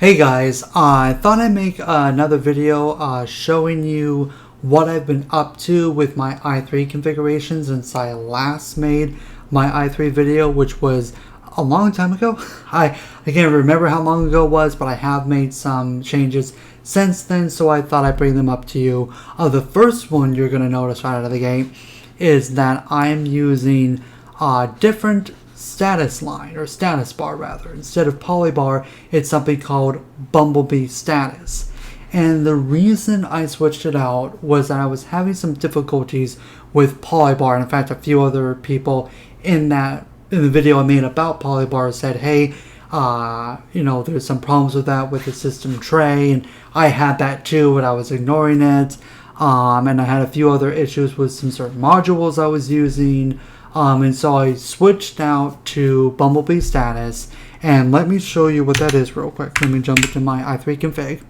Hey guys, I thought I'd make another video showing you what I've been up to with my i3 configurations since I last made my i3 video, which was a long time ago. I can't remember how long ago it was, but I have made some changes since then, so I thought I'd bring them up to you. The first one you're going to notice right out of the gate is that I'm using different status line, or status bar rather. Instead of polybar, it's something called bumblebee-status. And the reason I switched it out was that I was having some difficulties with polybar. And in fact, a few other people in the video I made about polybar said, hey, there's some problems with that with the system tray, and I had that too, but I was ignoring it. And I had a few other issues with some certain modules I was using. And so I switched out to bumblebee-status, and let me show you what that is real quick. Let me jump into my i3 config.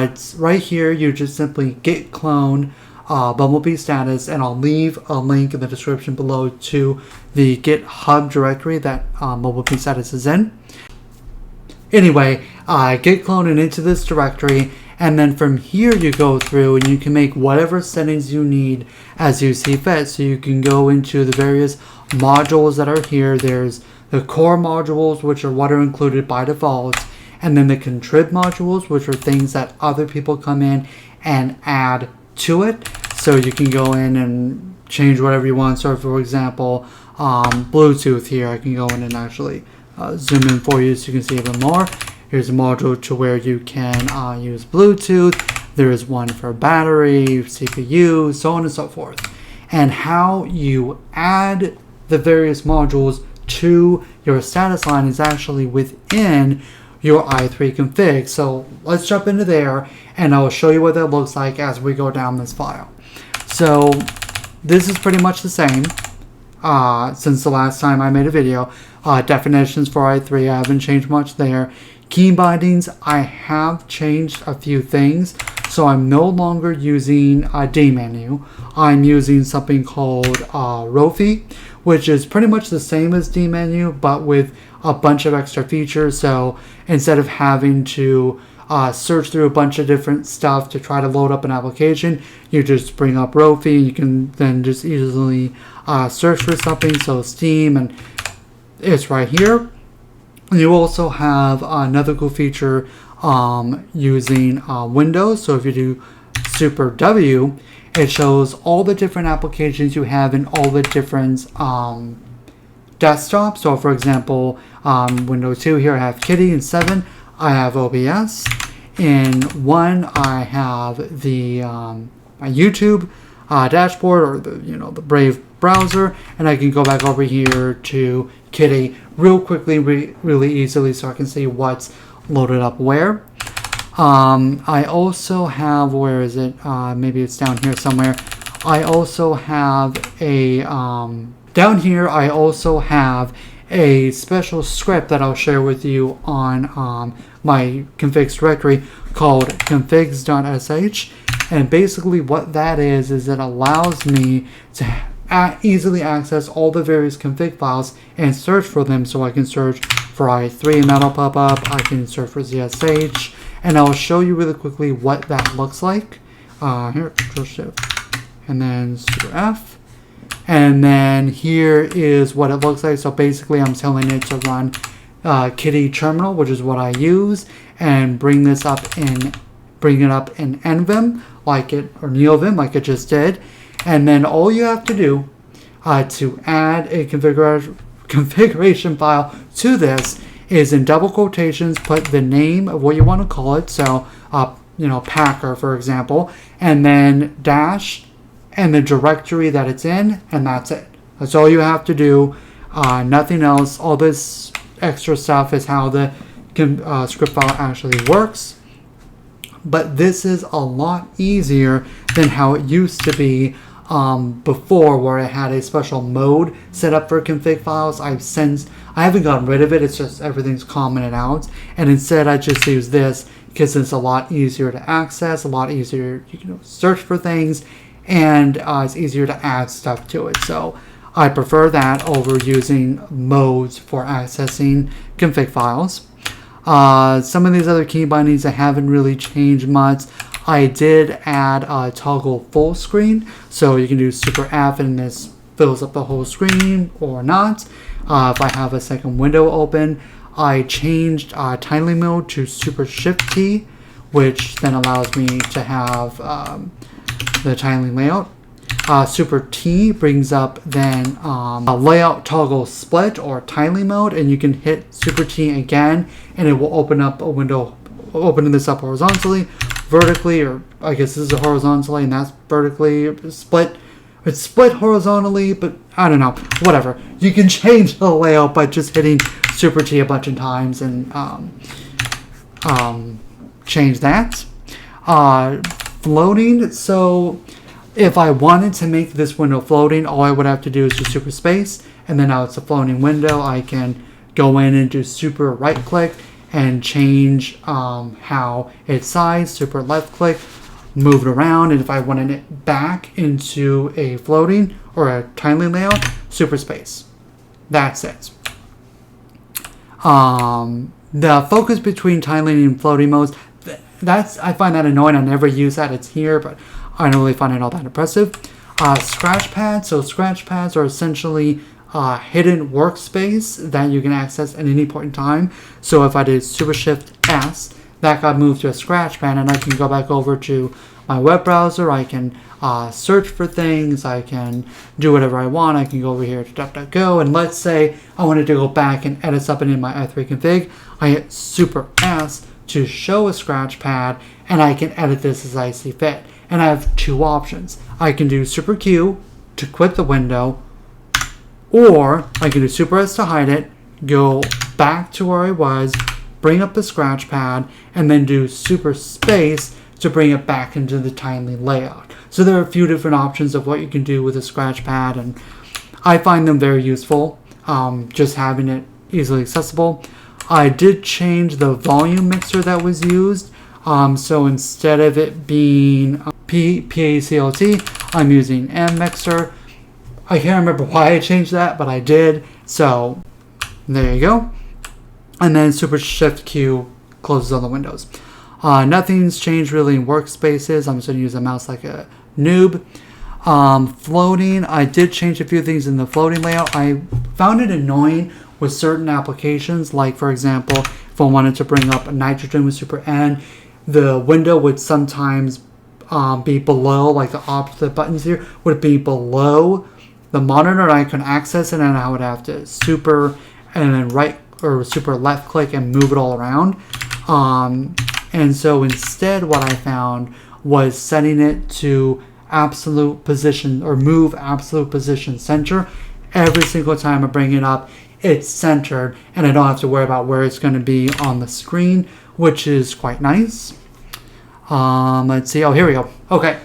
It's right here. You just simply git clone bumblebee-status, and I'll leave a link in the description below to the GitHub directory that bumblebee-status is in. Anyway, git clone it into this directory, and then from here you go through and you can make whatever settings you need as you see fit. So you can go into the various modules that are here. There's the core modules, which are what are included by default, and then the contrib modules, which are things that other people come in and add to it. So you can go in and change whatever you want. So for example, Bluetooth here, I can go in and actually zoom in for you so you can see even more. Here's a module to where you can use Bluetooth. There is one for battery, CPU, so on and so forth. And how you add the various modules to your status line is actually within your i3 config. So let's jump into there, and I'll show you what that looks like as we go down this file. So this is pretty much the same since the last time I made a video. Definitions for i3, I haven't changed much there. Key bindings, I have changed a few things. So I'm no longer using a D menu. I'm using something called Rofi, which is pretty much the same as D menu, but with a bunch of extra features. So instead of having to search through a bunch of different stuff to try to load up an application, you just bring up Rofi. You can then just easily search for something. So Steam, and it's right here. You also have another cool feature using Windows. So if you do Super W, it shows all the different applications you have in all the different desktops. So for example, Windows 2 here I have Kitty, and 7 I have OBS. In 1 I have the my YouTube dashboard, or the Brave browser, and I can go back over here to Kitty real quickly, really easily, so I can see what's loaded up where. I also have, where is it? Maybe it's down here somewhere. I also have a down here. I also have a special script that I'll share with you on my configs directory called configs.sh. And basically what that is it allows me to easily access all the various config files and search for them. So I can search for i3 and that'll pop up. I can search for ZSH, and I'll show you really quickly what that looks like. Here, Control Shift, and then Super F. And then here is what it looks like. So basically I'm telling it to run Kitty terminal, which is what I use, and bring it up in NVim or NeoVim like it just did. And then all you have to do to add a configuration file to this is, in double quotations, put the name of what you want to call it. So Packer, for example, and then dash and the directory that it's in, and that's it. That's all you have to do. Nothing else. All this extra stuff is how the script file actually works. But this is a lot easier than how it used to be before, where I had a special mode set up for config files. I haven't gotten rid of it. It's just everything's commented out, and instead I just use this because it's a lot easier to access, a lot easier search for things, and it's easier to add stuff to it. So I prefer that over using modes for accessing config files. Some of these other key bindings I haven't really changed much. I did add toggle full screen, so you can do Super F and this fills up the whole screen or not. If I have a second window open, I changed tiling mode to Super Shift T, which then allows me to have the tiling layout. Super T brings up then a layout toggle split or tiling mode, and you can hit Super T again and it will open up a window, opening this up horizontally, vertically, or I guess this is horizontally and that's vertically split. It's split horizontally, but I don't know, whatever. You can change the layout by just hitting Super T a bunch of times and change that. Floating, so if I wanted to make this window floating, all I would have to do is just super space, and then now it's a floating window. I can go in and do super right click and change how it's sized, super left click, move it around, and if I wanted it back into a floating or a tiling layout, super space. That's it. The focus between tiling and floating modes, I find that annoying. I never use that. It's here, but I don't really find it all that impressive. Scratch pads. So scratch pads are essentially hidden workspace that you can access at any point in time. So if I did Super Shift S, that got moved to a scratch pad, and I can go back over to my web browser. I can search for things. I can do whatever I want. I can go over here to DuckDuckGo, and let's say I wanted to go back and edit something in my i3 config. I hit Super S to show a scratch pad, and I can edit this as I see fit. And I have two options. I can do Super Q to quit the window, or I can do Super S to hide it, go back to where I was, bring up the scratch pad, and then do Super Space to bring it back into the tiling layout. So there are a few different options of what you can do with a scratch pad, and I find them very useful, just having it easily accessible. I did change the volume mixer that was used. So instead of it being PACLT, I'm using M mixer. I can't remember why I changed that, but I did. So there you go. And then Super Shift Q closes all the windows. Nothing's changed really in workspaces. I'm just going to use a mouse like a noob. Floating, I did change a few things in the floating layout. I found it annoying with certain applications, like for example, if I wanted to bring up nitrogen with Super N, the window would sometimes be below, like the opposite buttons here would be below the monitor, and I can access it, and I would have to super and then right or super left click and move it all around. And so instead what I found was setting it to absolute position or move absolute position center. Every single time I bring it up, it's centered, and I don't have to worry about where it's going to be on the screen, which is quite nice. Let's see. Oh, here we go. Okay.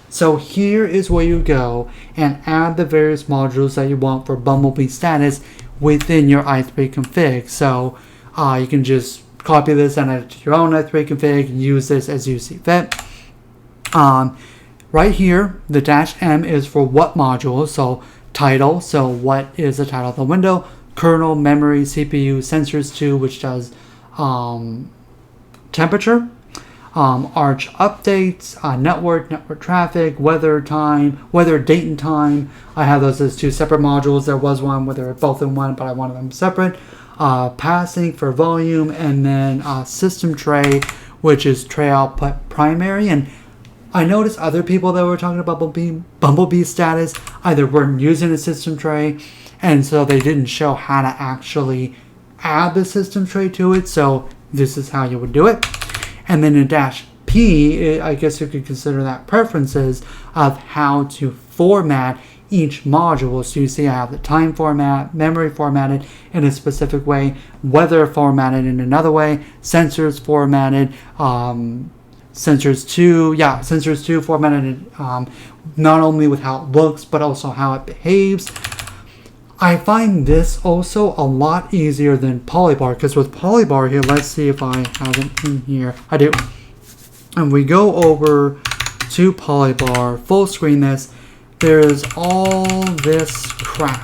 So here is where you go and add the various modules that you want for bumblebee-status within your i3 config. So you can just copy this and add it to your own i3 config and use this as you see fit. Right here, the -M is for what module. So title. So what is the title of the window? Kernel, memory, CPU, sensors 2, which does temperature, Arch updates, network traffic, weather time, weather date and time. I have those as two separate modules. There was one where they were both in one, but I wanted them separate. Passing for volume, and then system tray, which is tray output primary. And I noticed other people that were talking about bumblebee status either weren't using a system tray, and so they didn't show how to actually add the system tray to it. So this is how you would do it. And then in -P, I guess you could consider that preferences of how to format each module. So you see I have the time format, memory formatted in a specific way, weather formatted in another way, sensors formatted, sensors 2 formatted not only with how it looks, but also how it behaves. I find this also a lot easier than Polybar, because with Polybar here, let's see if I have it in here. I do. And we go over to Polybar, full screen this. There's all this crap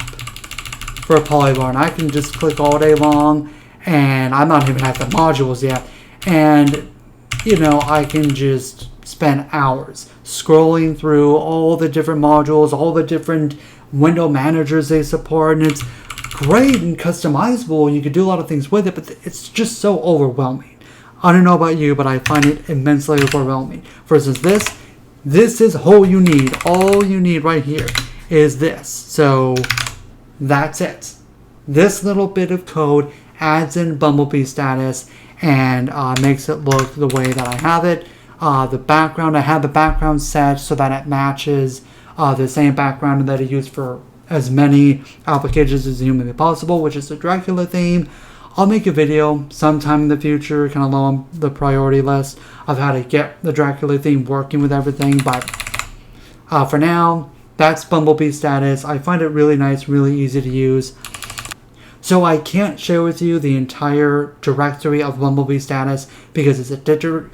for Polybar, and I can just click all day long and I'm not even at the modules yet. And, you know, I can just spend hours scrolling through all the different modules, all the different window managers they support, and it's great and customizable. You can do a lot of things with it, but it's just so overwhelming. I don't know about you, but I find it immensely overwhelming. Versus this is all you need. All you need right here is this. So that's it. This little bit of code adds in Bumblebee status and makes it look the way that I have it. The background, I have the background set so that it matches the same background that I use for as many applications as humanly possible, which is the Dracula theme. I'll make a video sometime in the future, kind of low on the priority list, of how to get the Dracula theme working with everything. But for now, that's Bumblebee status. I find it really nice, really easy to use. So I can't share with you the entire directory of Bumblebee status because it's a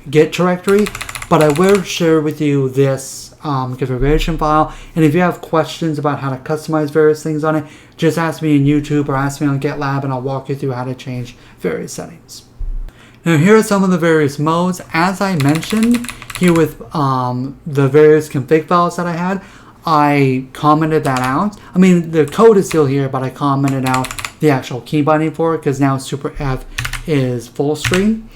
Git directory, but I will share with you this configuration file. And if you have questions about how to customize various things on it, just ask me in YouTube or ask me on GitLab and I'll walk you through how to change various settings. Now here are some of the various modes. As I mentioned here with the various config files that I had, I commented that out. I mean, the code is still here, but I commented out the actual key binding for it because now Super F is full screen.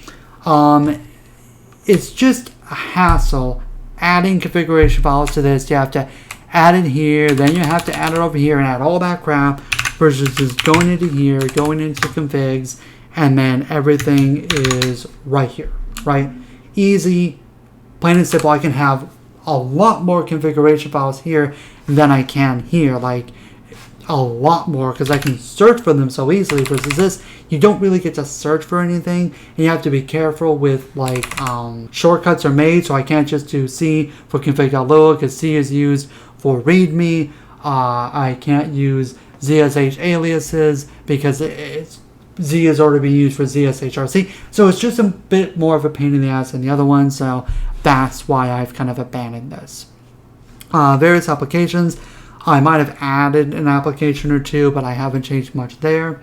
It's just a hassle adding configuration files to this. You have to add it here, then you have to add it over here and add all that crap versus just going into here, going into configs, and then everything is right here, right? Easy, plain and simple. I can have a lot more configuration files here than I can here, like a lot more, because I can search for them so easily. Versus this, you don't really get to search for anything, and you have to be careful with like shortcuts are made, so I can't just do C for config.lua because C is used for readme. I can't use ZSH aliases because Z is already being used for ZSHRC, so it's just a bit more of a pain in the ass than the other one, so that's why I've kind of abandoned this. Various applications, I might have added an application or two, but I haven't changed much there.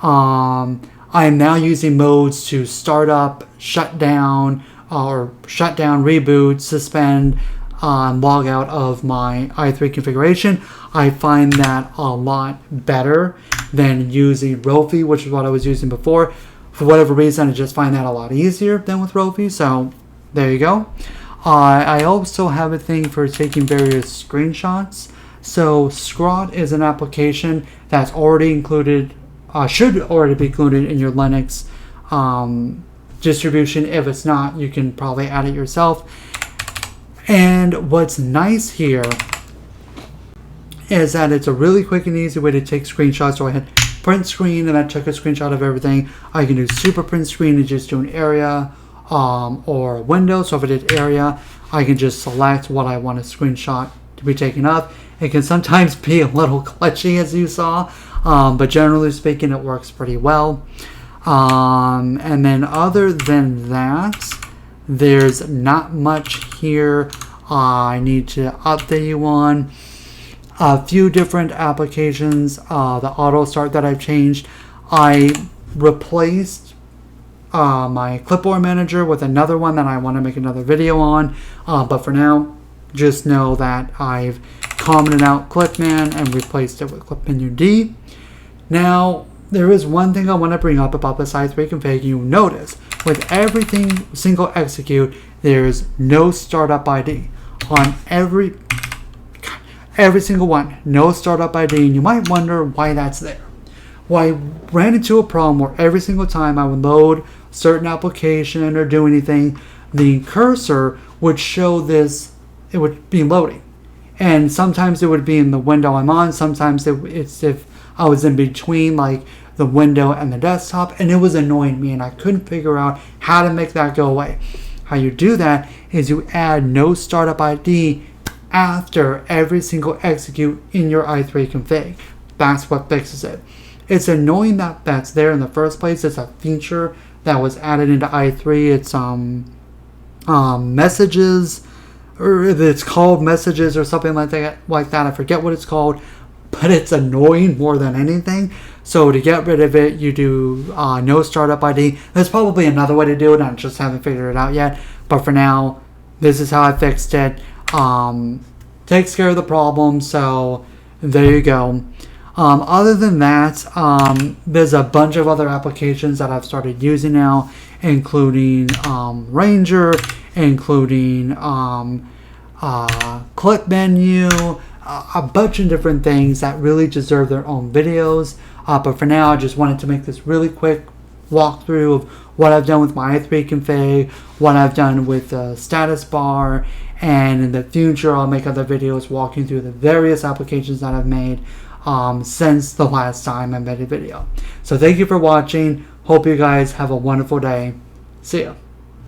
I am now using modes to start up, shut down, reboot, suspend, log out of my i3 configuration. I find that a lot better than using Rofi, which is what I was using before. For whatever reason, I just find that a lot easier than with Rofi, so there you go. I also have a thing for taking various screenshots. So Scrot is an application that's already included, should already be included in your Linux distribution. If it's not, you can probably add it yourself. And what's nice here is that it's a really quick and easy way to take screenshots. So I hit print screen and that took a screenshot of everything. I can do super print screen and just do an area or a window. So if I did area, I can just select what I want a screenshot to be taken of. It can sometimes be a little glitchy, as you saw, but generally speaking, it works pretty well. And then other than that, there's not much here I need to update you on. A few different applications, the auto start that I've changed. I replaced my clipboard manager with another one that I want to make another video on, but for now, just know that I've commented out Clipman and replaced it with ClipMenuD. Now, there is one thing I want to bring up about this i3 config. You notice with everything single execute, there's no startup ID on every single one. No startup ID, and you might wonder why that's there. Well, I ran into a problem where every single time I would load certain application or do anything, the cursor would show this. It would be loading, and sometimes it would be in the window I'm on. Sometimes it's if I was in between like the window and the desktop, and it was annoying me, and I couldn't figure out how to make that go away. How you do that is you add no startup ID after every single execute in your i3 config. That's what fixes it. It's annoying that that's there in the first place. It's a feature that was added into i3. It's messages, or it's called messages or something like that. I forget what it's called, but it's annoying more than anything. So to get rid of it, you do no startup ID. There's probably another way to do it. I just haven't figured it out yet. But for now, this is how I fixed it. Takes care of the problem. So there you go. Other than that, there's a bunch of other applications that I've started using now, including Ranger, including clip menu, a bunch of different things that really deserve their own videos. But for now, I just wanted to make this really quick walkthrough of what I've done with my i3 config, what I've done with the status bar, and in the future I'll make other videos walking through the various applications that I've made since the last time I made a video. So thank you for watching. Hope you guys have a wonderful day. See ya.